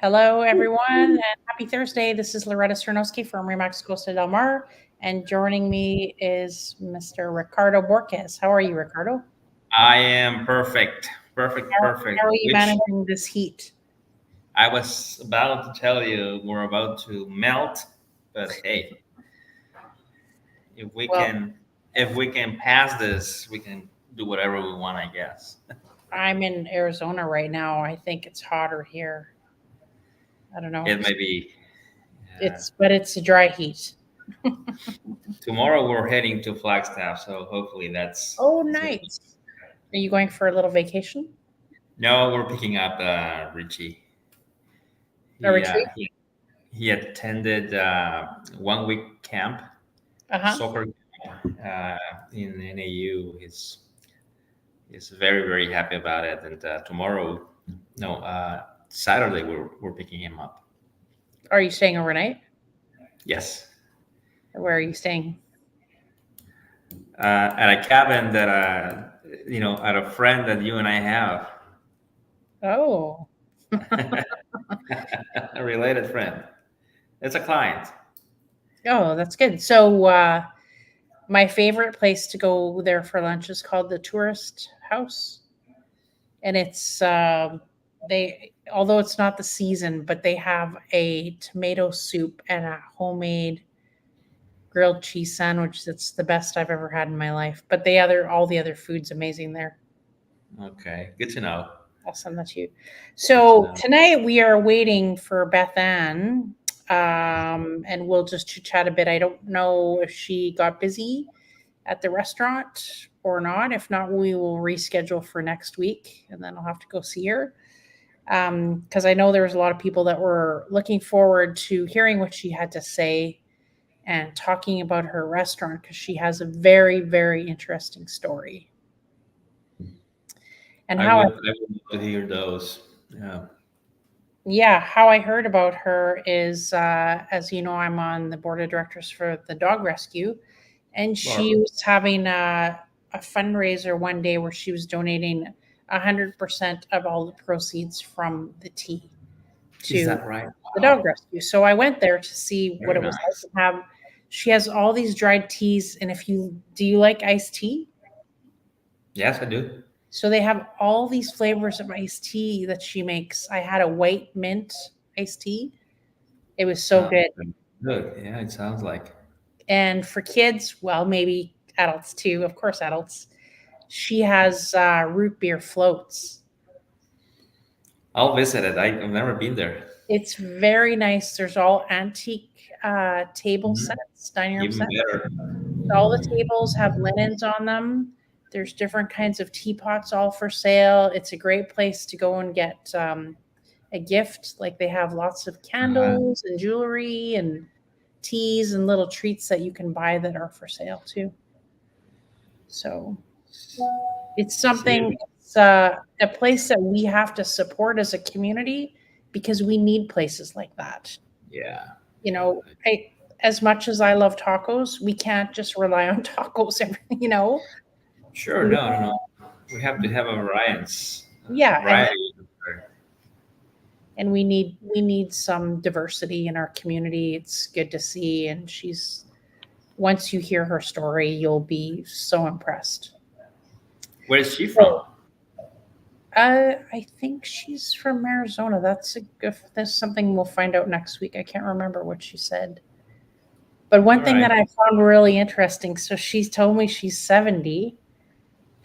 Hello, everyone, and happy Thursday. This is Loretta Stronowski from Remax Costa del Mar, and joining me is Mr. Ricardo Borges. How are you, Ricardo? I am perfect. Perfect, How, perfect. how are you Which managing this heat? I was about to tell you we're about to melt, but hey, if we Well, can if we can pass this, we can do whatever we want, I guess. I'm in Arizona right now. I think it's hotter here. I don't know. It may be But it's a dry heat. tomorrow we're heading to Flagstaff, so hopefully Oh, that's gonna be. nice. Are you going for a little vacation? No, we're picking up Richie. A He uh, retreat? he he attended 1 week camp, Uh-huh. soccer uh, in NAU. He's very very happy about it, and tomorrow, no, Saturday we're picking him up. Are you staying overnight? Yes, Where are you staying? at a cabin that at a friend that you and I have, Oh. a related friend. It's a client. Oh, that's good. So, my favorite place to go there for lunch is called the Tourist House, and it's they although it's not the season, but they have a tomato soup and a homemade grilled cheese sandwich that's the best I've ever had in my life. But all the other food's amazing there. Okay, good to know. I'll send that to you. Good to So know. tonight we are waiting for Beth Ann, and we'll just chit chat a bit. I don't know if she got busy at the restaurant or not. If not, we will reschedule for next week, and then I'll have to go see her. Because I know there was a lot of people that were looking forward to hearing what she had to say and talking about her restaurant because she has a very, very interesting story. And I would love to hear those. Yeah. how I heard about her is, as you know, I'm on the board of directors for the dog rescue, and she Marvelous. was having a fundraiser one day where she was donating 100% of all the proceeds from the tea Is to that right? the dog Wow. rescue. So I went there to see what Very it was like nice. to have. She has all these dried teas, and if you do you like iced tea? Yes, I do. So they have all these flavors of iced tea that she makes. I had a white mint iced tea. It was so Sounds good. good. Yeah, it sounds like. And for kids, well, maybe adults too, of course, adults. She has root beer floats. I'll visit it. I've never been there. It's very nice. There's all antique table Mhm. sets, dining room Even sets. better. All the tables have linens on them. There's different kinds of teapots all for sale. It's a great place to go and get a gift. Like they have lots of Uh, candles and jewelry and teas and little treats that you can buy that are for sale too. So it's something, see, it's a place that we have to support as a community because we need places like that. yeah. You Yeah. know, as much as I love tacos, we can't just rely on tacos. Sure. We, No, no, no. We have to have a variance. yeah, Variety. and we need some diversity in our community. It's good to see, and she's once you hear her story, you'll be so impressed. Where is she from? So, I think she's from Arizona. That's something we'll find out next week. I can't remember what she said. But one All thing that right. I found really interesting, so she's told me she's 70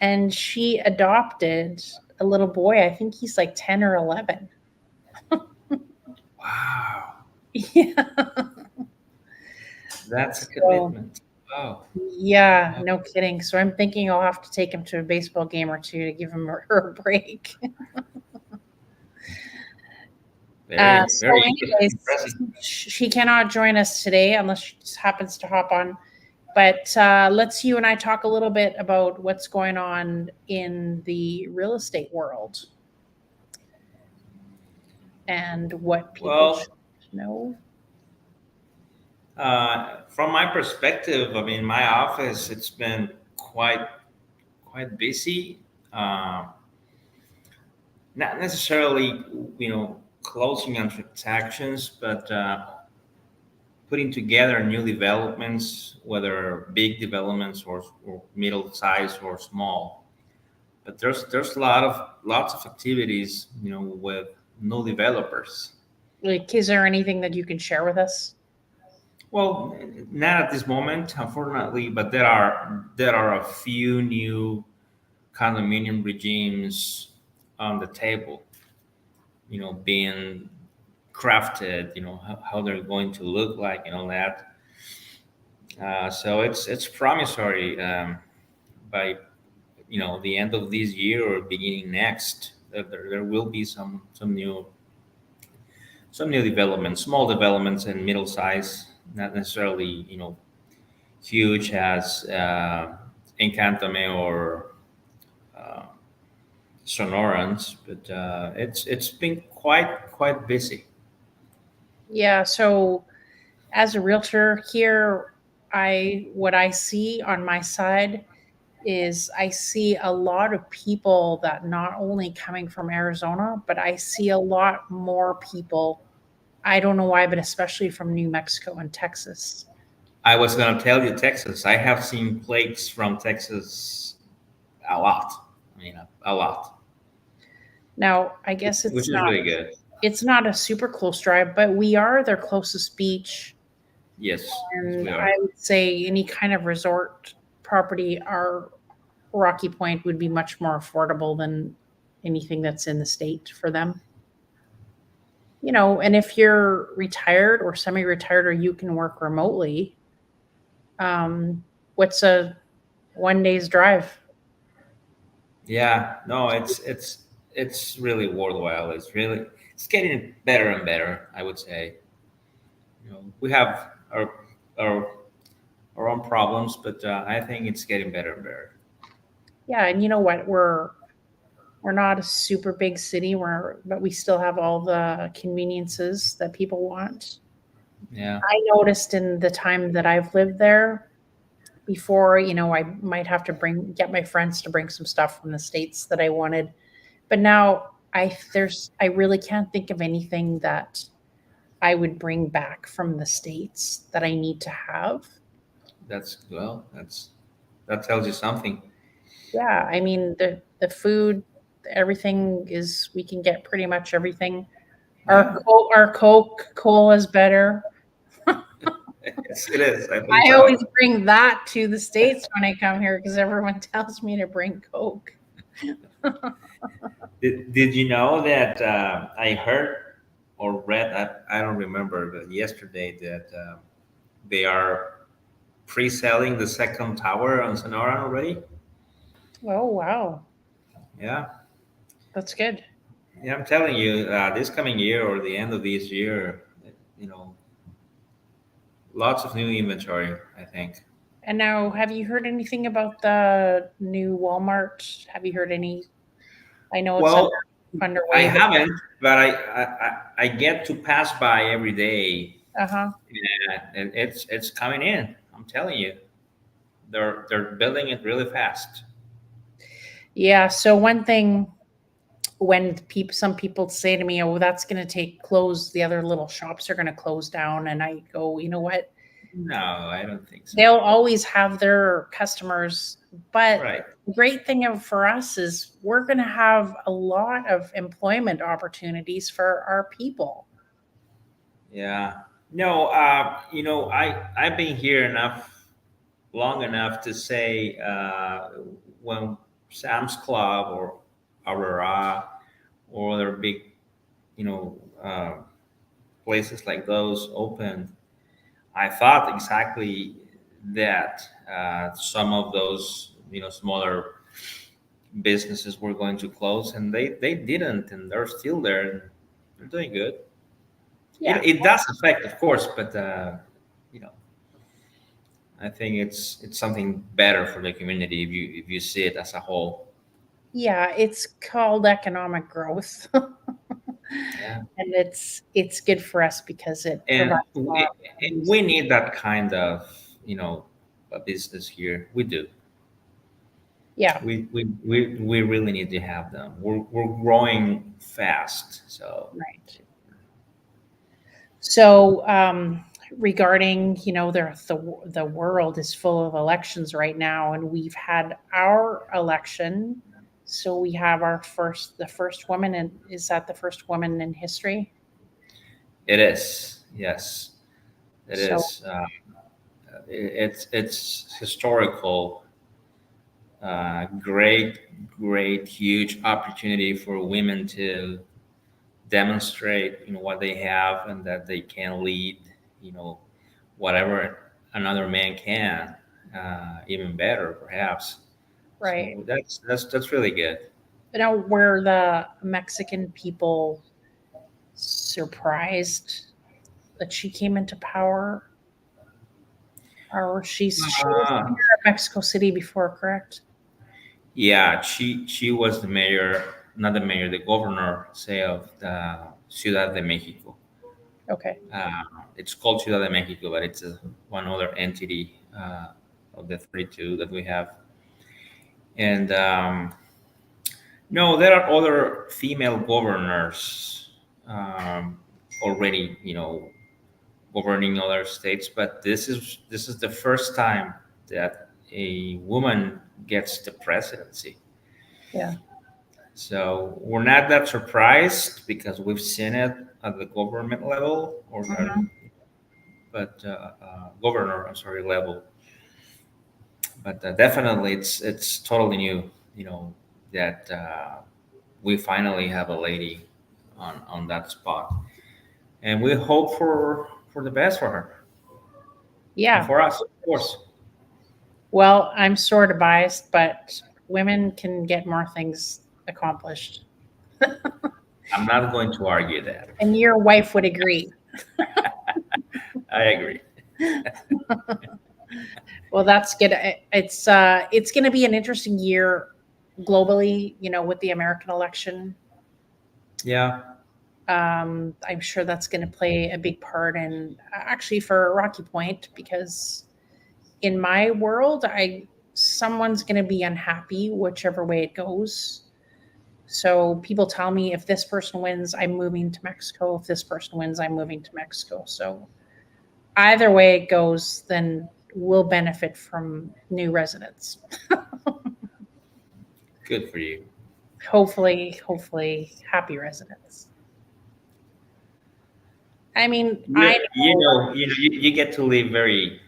and she adopted a little boy. I think he's like 10 or 11. Wow. Yeah. That's a So, commitment. Wow. yeah, Wow. no kidding. So I'm thinking I'll have to take him to a baseball game or two to give him her a break. Very, So, very anyways, impressive. she cannot join us today unless she just happens to hop on. But let's you and I talk a little bit about what's going on in the real estate world and what people Well, should know. from my perspective, I mean, my office, it's been quite busy. Not necessarily, closing on transactions, but putting together new developments, whether big developments or middle size or small. But there's lots of activities, with new developers. Like, is there anything that you can share with us? Well, not at this moment, unfortunately, but there are a few new condominium regimes on the table, being crafted, how they're going to look like and all that. So it's promissory, by the end of this year or beginning next. There will be some new developments, small developments and middle size, not necessarily huge as Encantame or uh, Sonorans, but it's been quite busy. Yeah, so as a realtor here, I what I see on my side is I see a lot of people that not only coming from Arizona, but I see a lot more people. I don't know why, but especially from New Mexico and Texas. I was going to tell you Texas. I have seen plates from Texas a lot. I mean, a lot, Now, I guess which is really good. it's not a super close drive, but we are their closest beach. Yes, And we I are. would say any kind of resort property, our Rocky Point would be much more affordable than anything that's in the state for them. And if you're retired or semi-retired or you can work remotely, what's a 1 day's drive? Yeah, no, it's really worthwhile. It's getting better and better, I would say. We have our our own problems, but I think it's getting better and better. Yeah, and you know what? We're not a super big city, but we still have all the conveniences that people want. Yeah, I noticed in the time that I've lived there before, I might have to get my friends to bring some stuff from the states that I wanted. But now I really can't think of anything that I would bring back from the states that I need to have. that tells you something. Yeah, I mean the food, everything is we can get pretty much everything. Yeah, Our Coke Cola is better. yes, it is. I think I always so. bring that to the states when I come here because everyone tells me to bring Coke. Did you know that I heard or read? I don't remember, but yesterday that they are pre-selling the second tower on Sonora already. Oh wow, Yeah, that's good. yeah. I'm telling you, this coming year or the end of this year, you know, lots of new inventory. I think. And now, have you heard anything about the new Walmart? Have you heard any? I know it's Well, I underway, but haven't, but I get to pass by every day, uh-huh. and it's coming in. I'm telling you, they're building it really fast. Yeah. So one thing when some people say to me, "Oh, that's going to take close. The other little shops are going to close down," and I go, "You know what? No, I don't think so. They'll always have their customers, but Right. the great thing for us is we're going to have a lot of employment opportunities for our people." Yeah. No, I've been here long enough to say, when Sam's Club or Aurora or other big, you know, places like those open, I thought exactly that some of those, smaller businesses were going to close, and they didn't, and they're still there, and they're doing good. It, Yeah. it does affect, of course, but you know, I think it's something better for the community if you see it as a whole. Yeah, it's called economic growth. Yeah, And it's good for us because it and provides a lot we, of and opportunities. we need that kind of a business here. We do. Yeah, We really need to have them. We're growing fast, so right. So, regarding, the world is full of elections right now, and we've had our election. So we have the first woman, and is that the first woman in history? It is, yes, it So, is. It's historical, great, huge opportunity for women to demonstrate, what they have and that they can lead, you know, whatever another man can, even better, perhaps. right. So that's really good. Now, were the Mexican people surprised that she came into power? Or she was Uh, mayor of Mexico City before, correct? yeah, she was the mayor, not the mayor, the governor, say, of the Ciudad de Mexico. Okay. Uh, it's called Ciudad de Mexico, but it's one other entity of the 32 that we have. And no, there are other female governors already, governing other states, but this is the first time that a woman gets the presidency. Yeah. So we're not that surprised because we've seen it at the government level, Mhm. but governor, I'm sorry, level. But definitely, it's totally new. That we finally have a lady on that spot, and we hope for the best for her and Yeah. for us, of course. Well, I'm sort of biased, but women can get more things accomplished. I'm not going to argue that. And your wife would agree. I agree. Well, that's good. It's going to be an interesting year globally, with the American election. Yeah, I'm sure that's going to play a big part in actually for Rocky Point because in my world, I someone's going to be unhappy whichever way it goes. So people tell me if this person wins, I'm moving to Mexico. If this person wins, I'm moving to Mexico. So either way it goes, then we'll benefit from new residents. good for you. Hopefully, happy residents. I mean, You, I you know know, you know, you get to live very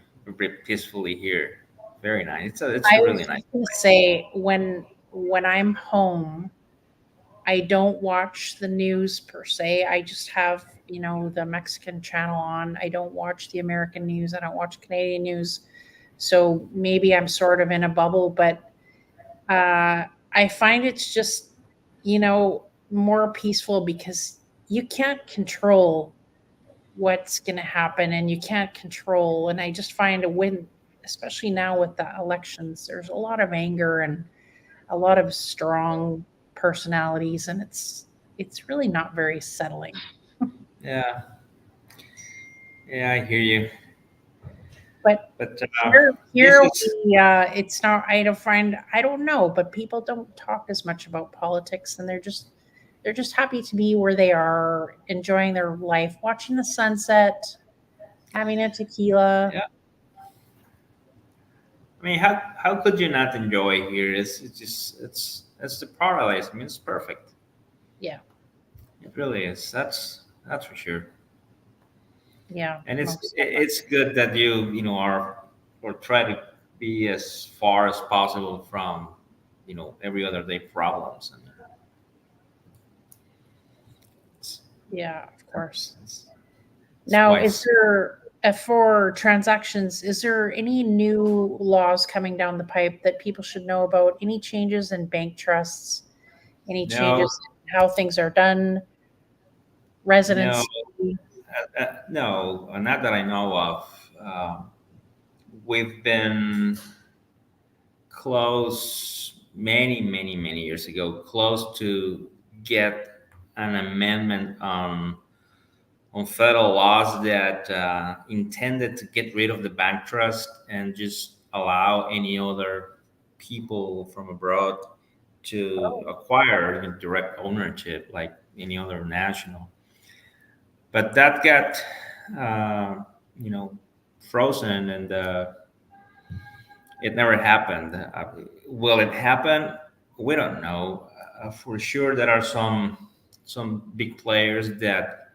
peacefully here. Very nice. It's a I really was nice just going to place. say when I'm home, I don't watch the news per se. I just have, the Mexican channel on. I don't watch the American news. I don't watch Canadian news. So maybe I'm sort of in a bubble, but I find it's just, more peaceful because you can't control what's going to happen and you can't control. And I just find a win, especially now with the elections, there's a lot of anger and a lot of strong personalities, and it's really not very settling. Yeah, yeah, I hear you. But But this here is it's not. I don't know, but people don't talk as much about politics, and they're just happy to be where they are, enjoying their life, watching the sunset, having a tequila. yeah. I mean, how could you not enjoy here? It's just it's the paradise. I mean, it's perfect. Yeah, It really is. That's for sure. yeah, And most it's good that you are or try to be as far as possible from every other day problems. And it's, yeah, of course. it's Now, why is it's there for transactions? Is there any new laws coming down the pipe that people should know about? Any changes in bank trusts? Any no, changes in how things are done? no, Residency? no, not that I know of. We've been close many years ago, close to get an amendment on federal laws that intended to get rid of the bank trust and just allow any other people from abroad to acquire direct ownership like any other national. But that got uh, you know, frozen, and it never happened. Will it happen? We don't know. For sure, there are some big players that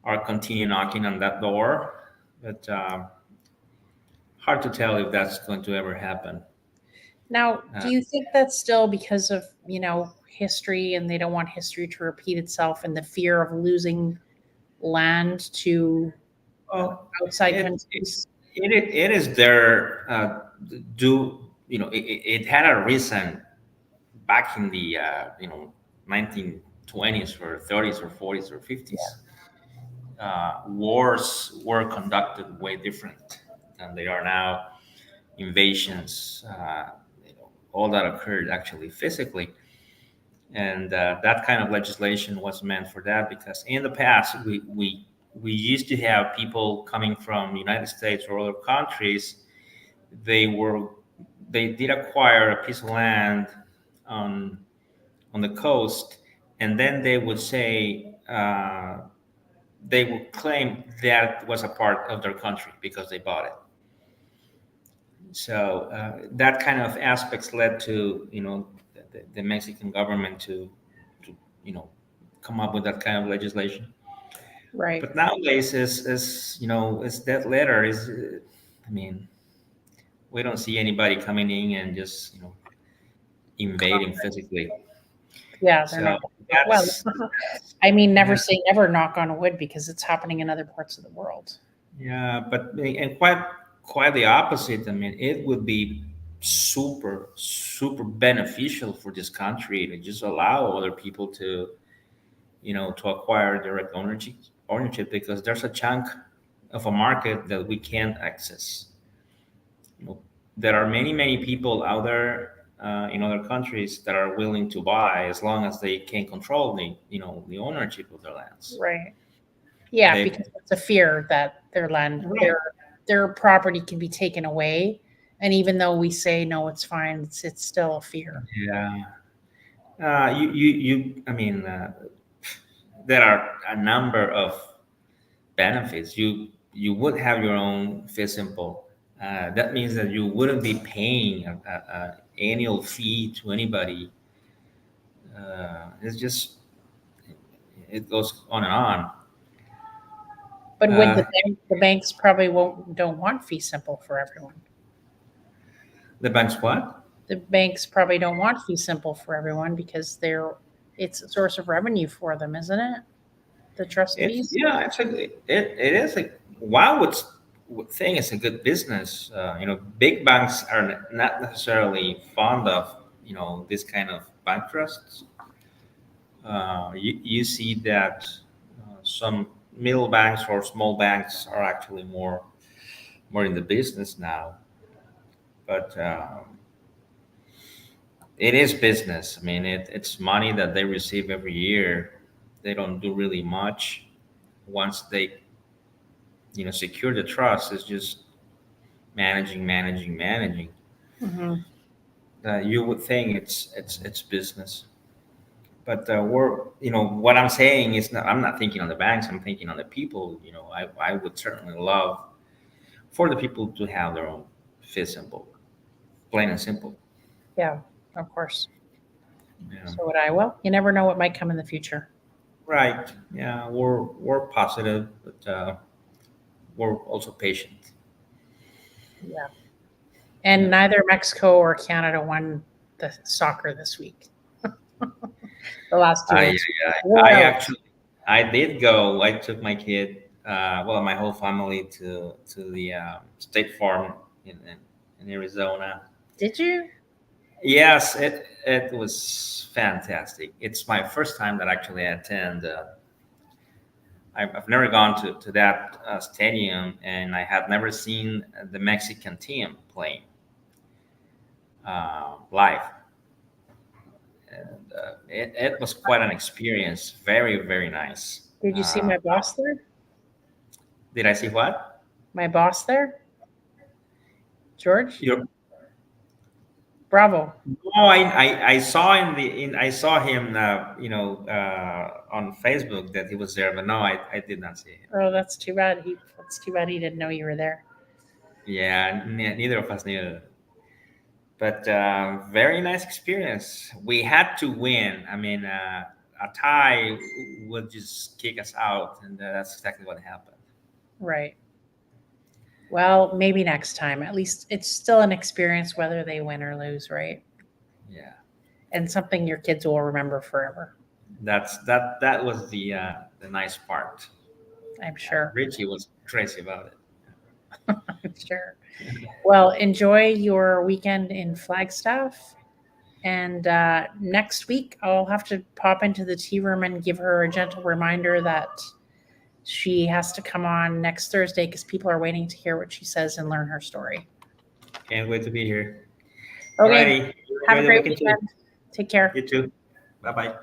are continue knocking on that door, but hard to tell if that's going to ever happen. Now, Uh, do you think that's still because of, history and they don't want history to repeat itself and the fear of losing land to well, outside it, it countries? it is there. Do it had a reason back in the 1920s or 30s or 40s or Yeah. 50s. Wars were conducted way different than they are now. Invasions, all that occurred actually physically, and that kind of legislation was meant for that because in the past we used to have people coming from the United States or other countries. They were they did acquire a piece of land on on the coast, and then they would say they would claim that was a part of their country because they bought it. So that kind of aspects led to the Mexican government to you know come up with that kind of legislation. Right. But nowadays, is that letter is, I mean, we don't see anybody coming in and just invading physically. Yeah, they're So not. Well, that's I mean, never yeah. say never, knock on wood, because it's happening in other parts of the world. Yeah, but and quite the opposite. I mean, it would be super beneficial for this country to just allow other people to to acquire direct ownership because there's a chunk of a market that we can't access. You know, there are many people out there in other countries that are willing to buy as long as they can control the ownership of their lands. Right. Yeah, They because it's a fear that their land, right. their property can be taken away. And even though we say no, it's fine, it's still a fear. Yeah. I mean, there are a number of benefits. You would have your own fee simple. That means that you wouldn't be paying a annual fee to anybody. It's just it goes on and on. But would Uh, the banks probably won't don't want fee simple for everyone. the bank's what? The banks probably don't want fee simple for everyone because it's a source of revenue for them, isn't it? The trust It's fees. yeah, it is a wow. Would think it's a good business. Big banks are not necessarily fond of this kind of bank trusts. You see that some middle banks or small banks are actually more in the business now, but it is business. I mean, it's money that they receive every year. They don't do really much. Once they secure the trust, it's just managing. Hmm. You would think it's business, but we're what I'm saying is not. I'm not thinking on the banks. I'm thinking on the people. I would certainly love for the people to have their own fee simple, plain and simple. Yeah, of course. Yeah. So would I. Well, you never know what might come in the future. Right. Yeah. We're positive, but we're also patient. Yeah. And Yeah. neither Mexico or Canada won the soccer this week. The last two I weeks. I Well, actually I did go. I took my kid, my whole family to the State Farm in Arizona. did you? Yes, it was fantastic. It's my first time that actually I attend. I've never gone to that stadium, and I have never seen the Mexican team playing live. And it was quite an experience. Very nice. Did you see my boss there? Did I see what? My boss there, George Your Bravo. Oh, I saw I saw him, on Facebook that he was there, but no, I did not see him. Oh, that's too bad. That's too bad he didn't know you were there. Yeah, neither of us knew. But very nice experience. We had to win. I mean, a tie would just kick us out, and that's exactly what happened. Right. Well, maybe next time. At least it's still an experience whether they win or lose, right? Yeah, And something your kids will remember forever. that was the nice part. I'm sure. Richie was crazy about it. I'm sure. Well, enjoy your weekend in Flagstaff. And next week, I'll have to pop into the tea room and give her a gentle reminder that she has to come on next Thursday because people are waiting to hear what she says and learn her story. Can't wait to be here. Okay. Alrighty, Have enjoy a the great weekend too. weekend. Take care. You too. Bye bye.